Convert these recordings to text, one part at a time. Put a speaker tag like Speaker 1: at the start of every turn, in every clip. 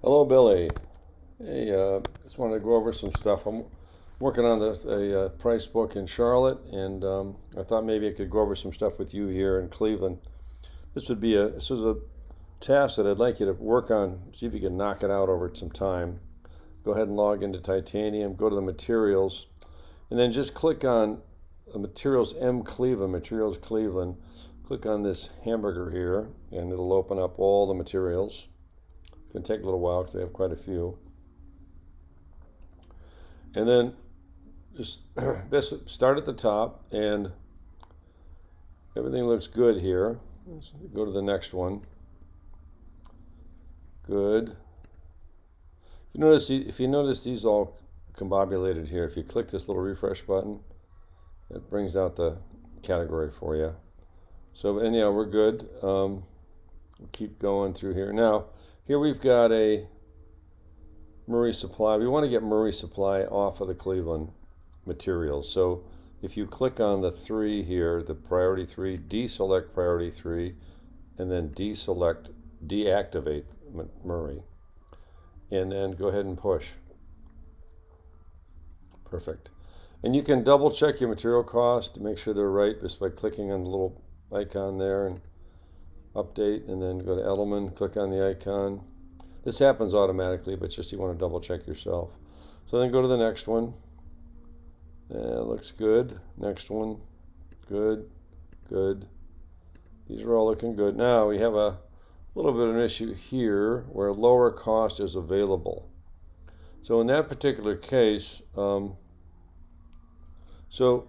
Speaker 1: Hello, Billy. Hey, just wanted to go over some stuff. I'm working on a price book in Charlotte, and I thought maybe I could go over some stuff with you here in Cleveland. This is a task that I'd like you to work on. See if you can knock it out over some time. Go ahead and log into Titanium. Go to the materials, and then just click on Materials M Cleveland. Materials Cleveland. Click on this hamburger here, and it'll open up all the materials. It's going to take a little while because we have quite a few. And then just start at the top, and everything looks good here. Let's go to the next one. Good. If you notice these all combobulated here, if you click this little refresh button, it brings out the category for you. So anyhow, we're good. We'll keep going through here. Now, here we've got a Murray Supply. We want to get Murray Supply off of the Cleveland materials. So if you click on the 3 here, the priority 3, deselect priority 3, and then deactivate Murray. And then go ahead and push. Perfect. And you can double check your material cost to make sure they're right just by clicking on the little icon there and update, and then go to Edelman, click on the icon. This happens automatically, but just you want to double check yourself. So then go to the next one. Looks good. Next one. Good. Good. These are all looking good. Now we have a little bit of an issue here where lower cost is available. So in that particular case, so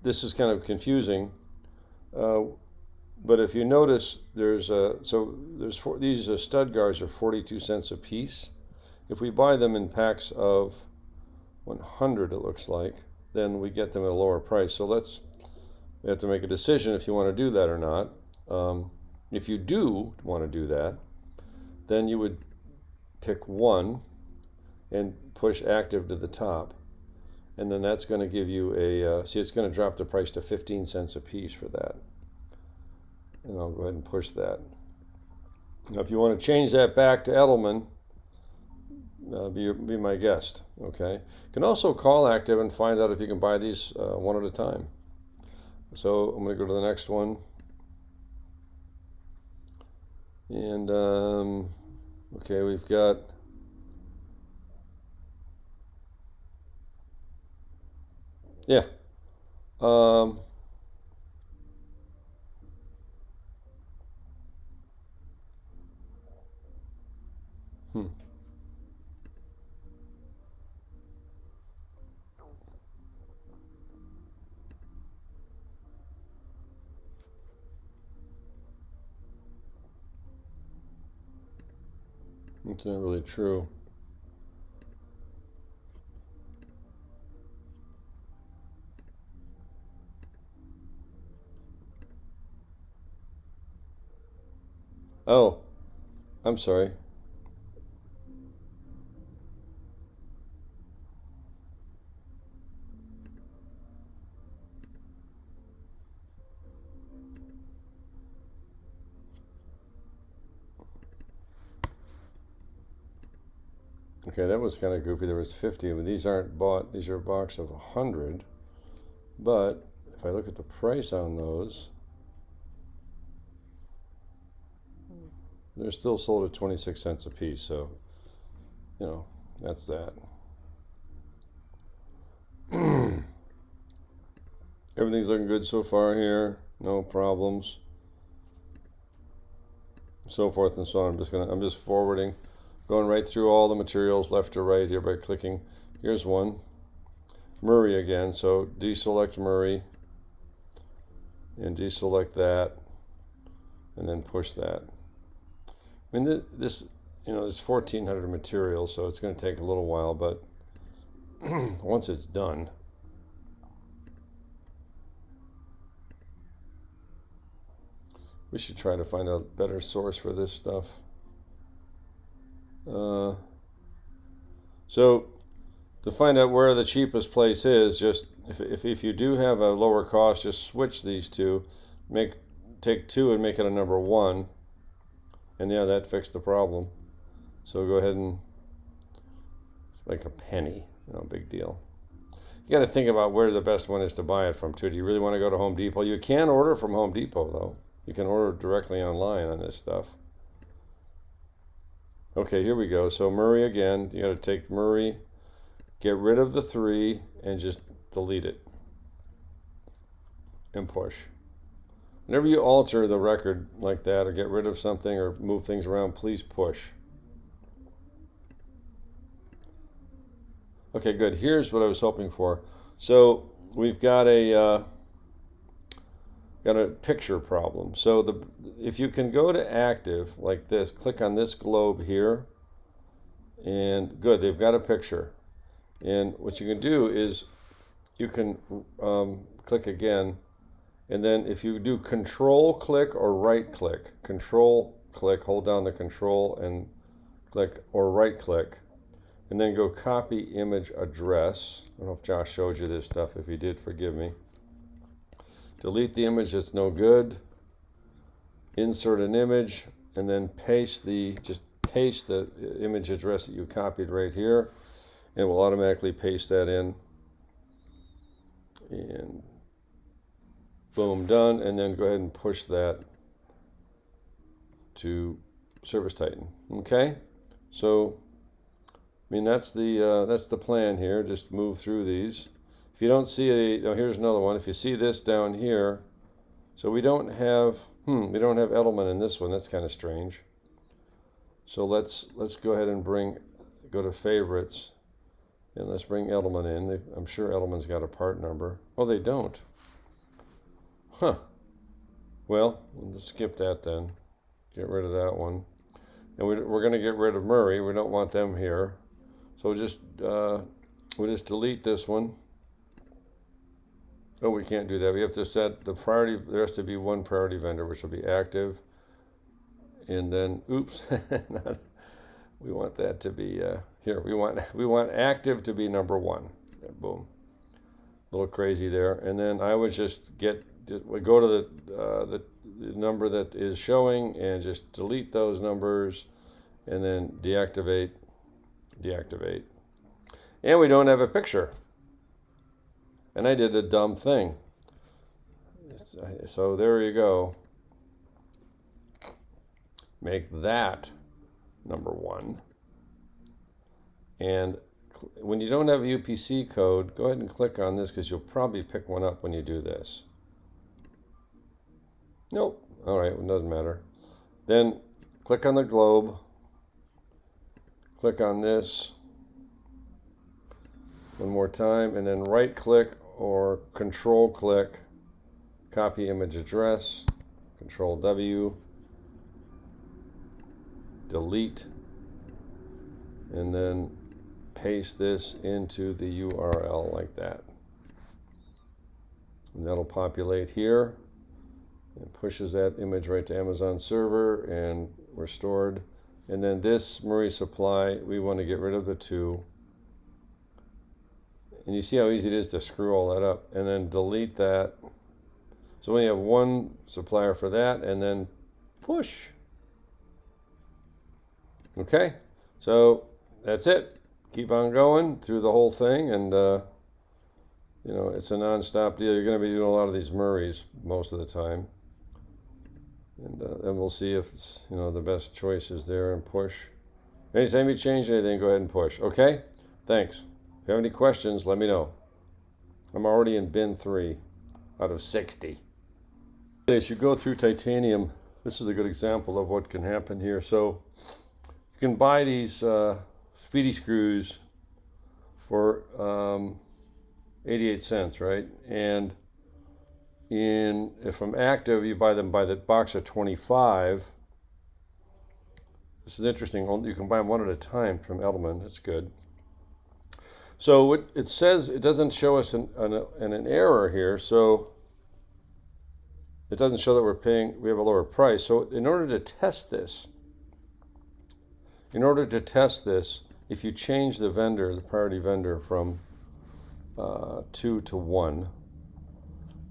Speaker 1: this is kind of confusing. But if you notice, these stud guards are 42 cents a piece. If we buy them in packs of 100, it looks like, then we get them at a lower price. So we have to make a decision if you want to do that or not. If you do want to do that, then you would pick one and push active to the top. And then that's going to give you it's going to drop the price to 15 cents a piece for that. And I'll go ahead and push that. Now, if you want to change that back to Edelman, be my guest. Okay. You can also call Active and find out if you can buy these one at a time. So I'm going to go to the next one. And okay, we've got yeah. It's not really true. Oh, I'm sorry. Okay, that was kind of goofy. There was 50, but these aren't bought. These are a box of 100. But if I look at the price on those, they're still sold at 26 cents a piece. So, that's that. Everything's looking good so far here. No problems. So forth and so on. I'm just forwarding, going right through all the materials left to right here by clicking. Here's one. Murray again. So deselect Murray and deselect that, and then push that. I mean, there's 1,400 materials, so it's going to take a little while, but once it's done, we should try to find a better source for this stuff. So to find out where the cheapest place is, just if you do have a lower cost, just switch these two, take 2 and make it a number 1, and yeah, that fixed the problem. So go ahead and it's like a penny, big deal. You got to think about where the best one is to buy it from too. Do you really want to go to Home Depot? You can order from Home Depot though. You can order directly online on this stuff. Okay, here we go. So Murray again. You got to take Murray, get rid of the 3, and just delete it and push. Whenever you alter the record like that or get rid of something or move things around, please push. Okay, good. Here's what I was hoping for. So we've got a picture problem. So if you can go to active like this, click on this globe here, and good, they've got a picture. And what you can do is you can click again, and then if you do control click or right click, control click, hold down the control and click, or right click, and then go copy image address. I don't know if Josh showed you this stuff. If he did, forgive me. Delete the image that's no good. Insert an image, and then just paste the image address that you copied right here, and it will automatically paste that in. And boom, done. And then go ahead and push that to ServiceTitan. Okay, so that's the plan here. Just move through these. If you don't see here's another one. If you see this down here, so we don't have Edelman in this one. That's kind of strange. So let's go ahead and go to favorites, and let's bring Edelman in. I'm sure Edelman's got a part number. Oh, they don't. Huh. Well, we'll just skip that then. Get rid of that one. And we're going to get rid of Murray. We don't want them here. So we'll just delete this one. Oh, we can't do that. We have to set the priority. There has to be one priority vendor, which will be active. And then, oops, we want that to be here. We want active to be number 1. Yeah, boom. A little crazy there. And then I would just go to the number that is showing and just delete those numbers, and then deactivate. And we don't have a picture. And I did a dumb thing. So there you go. Make that number 1. And when you don't have a UPC code, go ahead and click on this, because you'll probably pick one up when you do this. Nope. All right, it doesn't matter. Then click on the globe. Click on this one more time, and then right click or control click, copy image address, control W, delete, and then paste this into the URL like that. And that'll populate here and pushes that image right to Amazon server, and we're stored. And then this Murray supply, we want to get rid of the 2. And you see how easy it is to screw all that up, and then delete that. So we have one supplier for that, and then push. Okay, so that's it. Keep on going through the whole thing, and it's a non-stop deal. You're going to be doing a lot of these Murrays most of the time, and then we'll see if the best choice is there, and push. Anytime you change anything, go ahead and push. Okay, thanks. If you have any questions, let me know. I'm already in bin 3 out of 60. As you go through titanium, this is a good example of what can happen here. So you can buy these feedy screws for 88 cents, right? And if I'm active, you buy them by the box of 25. This is interesting. You can buy them one at a time from Edelman. That's good. So it says it doesn't show us an error here, so it doesn't show that we have a lower price. So in order to test this, if you change the vendor, the priority vendor, from 2 to 1,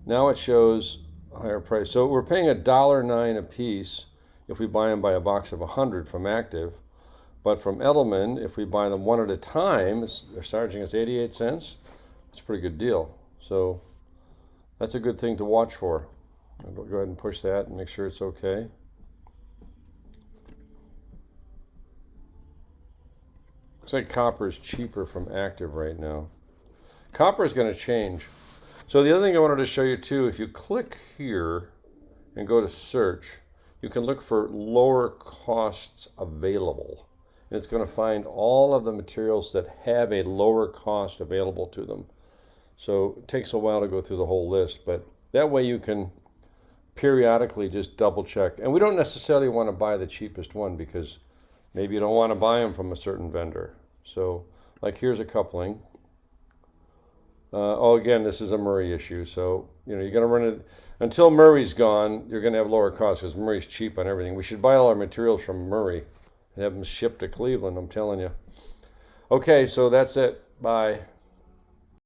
Speaker 1: now it shows a higher price. So we're paying $1.09 a piece if we buy them by a box of 100 from Active, But from Edelman, if we buy them one at a time, they're charging us 88 cents. It's a pretty good deal. So that's a good thing to watch for. I'll go ahead and push that and make sure it's okay. Looks like copper is cheaper from active right now. Copper is going to change. So the other thing I wanted to show you too, if you click here and go to search, you can look for lower costs available. And it's going to find all of the materials that have a lower cost available to them. So it takes a while to go through the whole list, but that way you can periodically just double check. And we don't necessarily want to buy the cheapest one because maybe you don't want to buy them from a certain vendor. So like here's a coupling. Again, this is a Murray issue. So, you're going to run it until Murray's gone. You're going to have lower costs because Murray's cheap on everything. We should buy all our materials from Murray and have them shipped to Cleveland, I'm telling you. Okay, so that's it. Bye.